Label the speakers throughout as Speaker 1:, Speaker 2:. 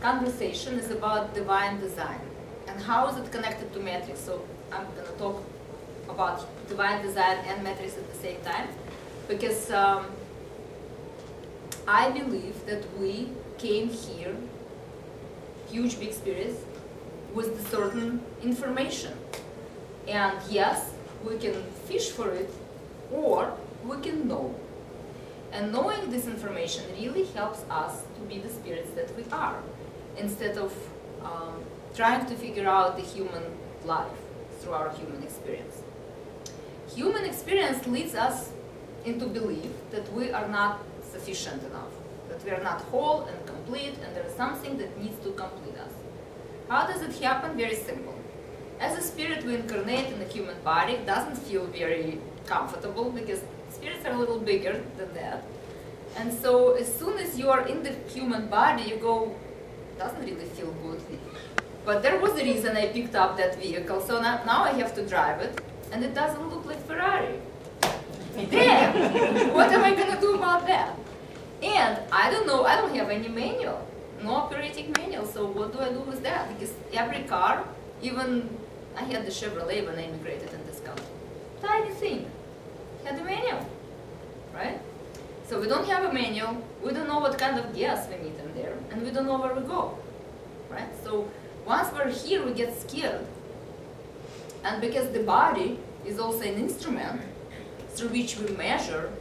Speaker 1: conversation is about divine design. And how is it connected to metrics? So I'm going to talk about divine design and metrics at the same time, because I believe that we came here, huge big spirits, with certain information. And yes, we can fish for it, or we can know. And knowing this information really helps us to be the spirits that we are, instead of trying to figure out the human life through our human experience. Human experience leads us into belief that we are not sufficient enough, that we are not whole and complete, and there is something that needs to complete us. How does it happen? Very simple. As a spirit, we incarnate in a human body. It doesn't feel very comfortable, because spirits are a little bigger than that. And so as soon as you are in the human body, you go, doesn't really feel good. But there was a reason I picked up that vehicle, so now I have to drive it, and it doesn't look like Ferrari. Damn! What am I going to do about that? And I don't know, I don't have any manual, no operating manual, so what do I do with that? Because every car, even I had the Chevrolet when I immigrated in this country, tiny thing, had a manual, right? So we don't have a manual, we don't know what kind of gas we need in there, and we don't know where we go, right? So once we're here, we get scared. And because the body is also an instrument through which we measure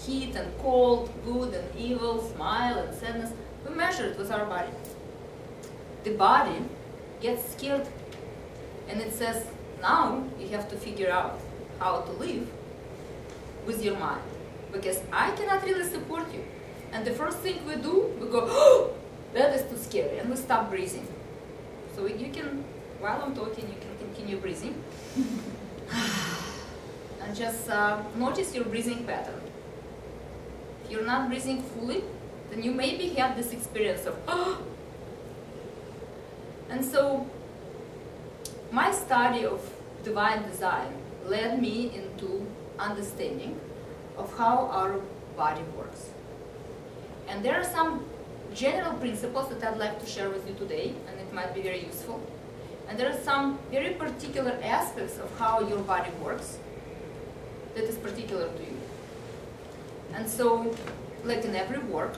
Speaker 1: heat and cold, good and evil, smile and sadness, we measure it with our body. The body gets scared, and it says, now you have to figure out how to live with your mind, because I cannot really support you. And the first thing we do, we go, oh, that is too scary, and we stop breathing. So you can, while I'm talking, you can continue breathing. And just notice your breathing pattern. If you're not breathing fully, then you maybe have this experience of, oh. And so my study of divine design led me into understanding of how our body works. And there are some general principles that I'd like to share with you today, and it might be very useful. And there are some very particular aspects of how your body works that is particular to you. And so, like in every work,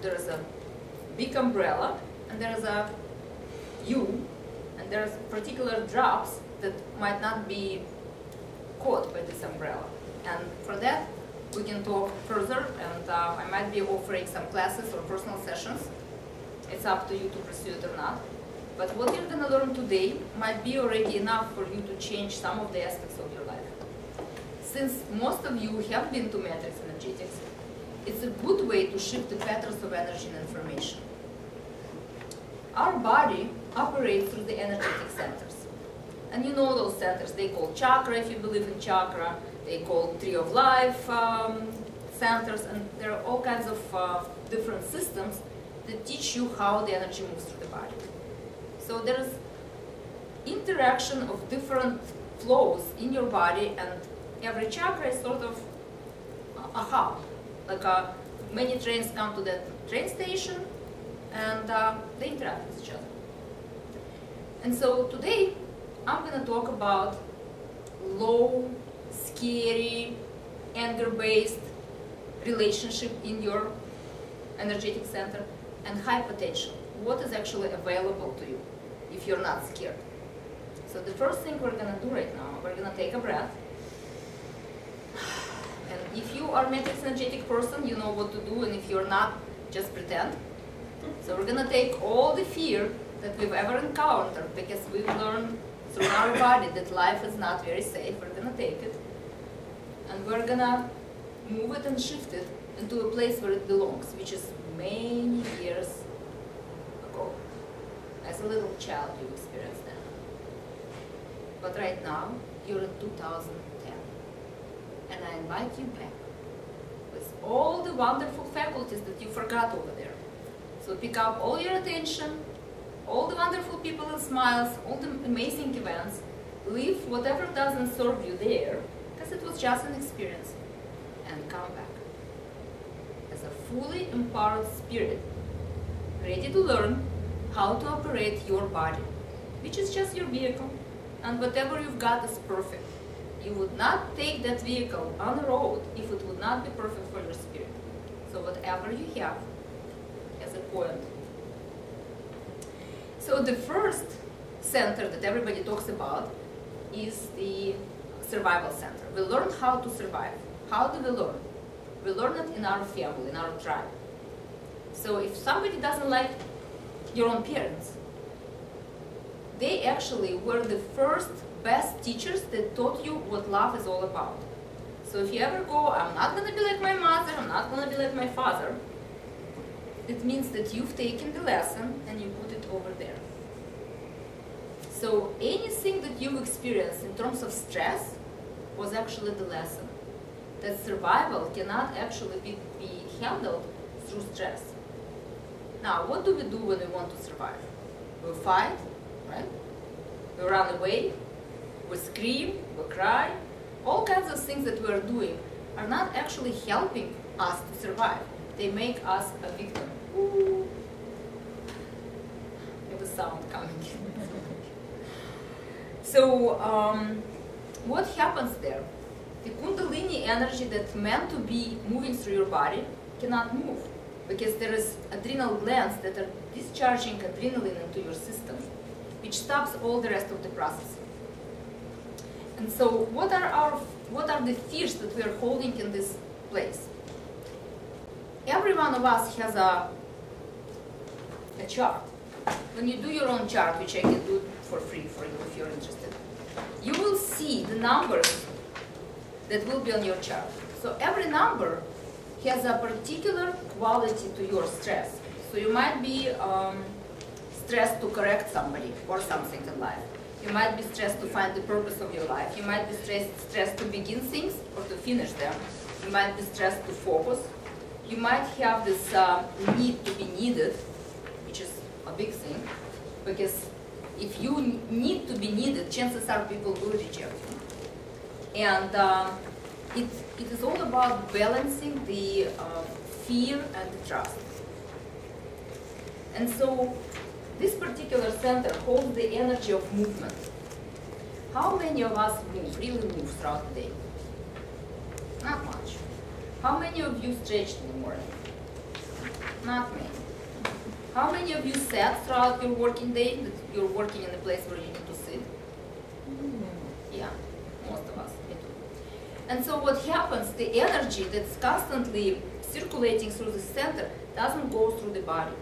Speaker 1: there is a big umbrella, and there is a you, and there's particular drops that might not be caught by this umbrella. And for that, we can talk further, and I might be offering some classes or personal sessions. It's up to you to pursue it or not. But what you're going to learn today might be already enough for you to change some of the aspects of your life. Since most of you have been to matrix energetics, it's a good way to shift the patterns of energy and information. Our body operates through the energetic centers. And you know those centers, they call chakra if you believe in chakra, they call tree of life centers, and there are all kinds of different systems that teach you how the energy moves through the body. So there is interaction of different flows in your body, and every chakra is sort of a hub. Like many trains come to that train station, and they interact with each other. And so today, I'm going to talk about low, scary, anger-based relationship in your energetic center, and high potential. What is actually available to you if you're not scared? So the first thing we're going to do right now, we're going to take a breath. And if you are a matrix energetic person, you know what to do, and if you're not, just pretend. So we're going to take all the fear that we've ever encountered, because we've learned through our body that life is not very safe. We're going to take it, and we're going to move it and shift it into a place where it belongs, which is many years ago. As a little child, you experienced that. But right now, you're in 2010. And I invite you back with all the wonderful faculties that you forgot over there. So pick up all your attention, all the wonderful people and smiles, all the amazing events. Leave whatever doesn't serve you there, because it was just an experience, and come back as a fully empowered spirit, ready to learn how to operate your body, which is just your vehicle, and whatever you've got is perfect. You would not take that vehicle on the road if it would not be perfect for your spirit. So whatever you have has a point. So the first center that everybody talks about is the survival center. We learn how to survive. How do we learn? We learn it in our family, in our tribe. So if somebody doesn't like your own parents, they actually were the first best teachers that taught you what love is all about. So if you ever go, I'm not going to be like my mother, I'm not going to be like my father, it means that you've taken the lesson and you put it over there. So anything that you experience in terms of stress was actually the lesson. That survival cannot actually be handled through stress. Now, what do we do when we want to survive? We fight, right? We run away, we scream, we cry. All kinds of things that we are doing are not actually helping us to survive. They make us a victim. Ooh. Have a sound coming. So, what happens there? The Kundalini energy that's meant to be moving through your body cannot move because there is adrenal glands that are discharging adrenaline into your system, which stops all the rest of the process. And so, what are the fears that we are holding in this place? Every one of us has a chart. When you do your own chart, which I can do for free for you if you're interested, you will see the numbers that will be on your chart. So every number has a particular quality to your stress. So you might be stressed to correct somebody or something in life. You might be stressed to find the purpose of your life. You might be stressed to begin things or to finish them. You might be stressed to focus. You might have this need to be needed, which is a big thing, because if you need to be needed, chances are people will reject you. And it is all about balancing the fear and the trust. And so this particular center holds the energy of movement. How many of us really move throughout the day? Not much. How many of you stretched in the morning? Not many. How many of you sat throughout your working day, that you're working in a place where you need to sit? Yeah, most of us. And so what happens, the energy that's constantly circulating through the center doesn't go through the body.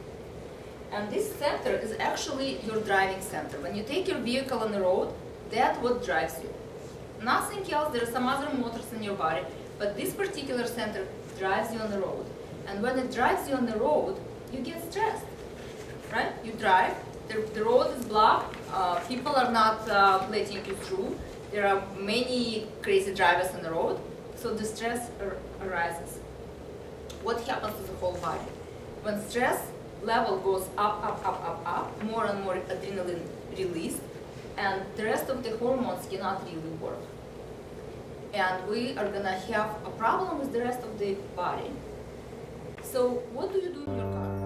Speaker 1: And this center is actually your driving center. When you take your vehicle on the road, that's what drives you. Nothing else, there are some other motors in your body, but this particular center drives you on the road. And when it drives you on the road, you get stressed, right? You drive, the road is blocked, people are not letting you through. There are many crazy drivers on the road, so the stress arises. What happens to the whole body? When stress level goes up, more and more adrenaline released, and the rest of the hormones cannot really work. And we are gonna have a problem with the rest of the body. So what do you do in your car?